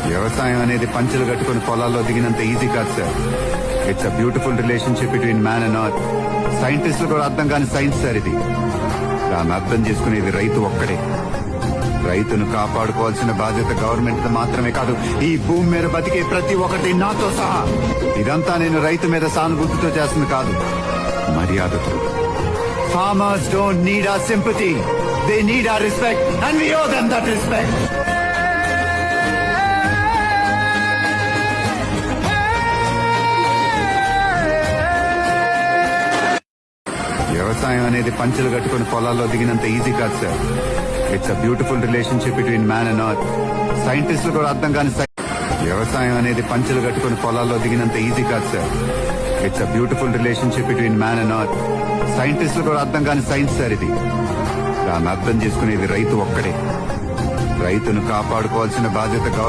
వ్యవసాయం అనేది పంచులు కట్టుకుని పొలాల్లో దిగినంత ఈజీ కాదు sir. It's a beautiful relationship between man and earth. సైంటిస్టులు కూడా అర్థం కాని సైన్స్ సార్ ఇది. దాన్ని అర్థం చేసుకునేది రైతు ఒక్కడే. రైతును కాపాడుకోవాల్సిన బాధ్యత గవర్నమెంట్ మాత్రమే కాదు, ఈ భూమి మీద బతికే ప్రతి ఒక్కటి నాతో సహా. ఇదంతా నేను రైతు మీద సానుభూతితో చేస్తుంది కాదు, మర్యాదతో. Farmers don't need our sympathy. They need our respect, and we owe them that respect. వ్యవసాయం అనేది పంచులు కట్టుకుని పొలాల్లో దిగినంత ఈజీ కాదు sir. It's a beautiful relationship between man and earth. సైంటిస్టులు కూడా అర్థం కాని వ్యవసాయం అనేది పంచులు కట్టుకుని పొలాల్లో దిగినంత ఈజీ కాదు sir. It's a beautiful relationship between man and earth. సైంటిస్టులు కూడా అర్థం కాని సైన్స్ సార్ ఇది. దాన్ని అర్థం చేసుకునేది రైతు ఒక్కడే. రైతును కాపాడుకోవాల్సిన బాధ్యత గవర్నమెంట్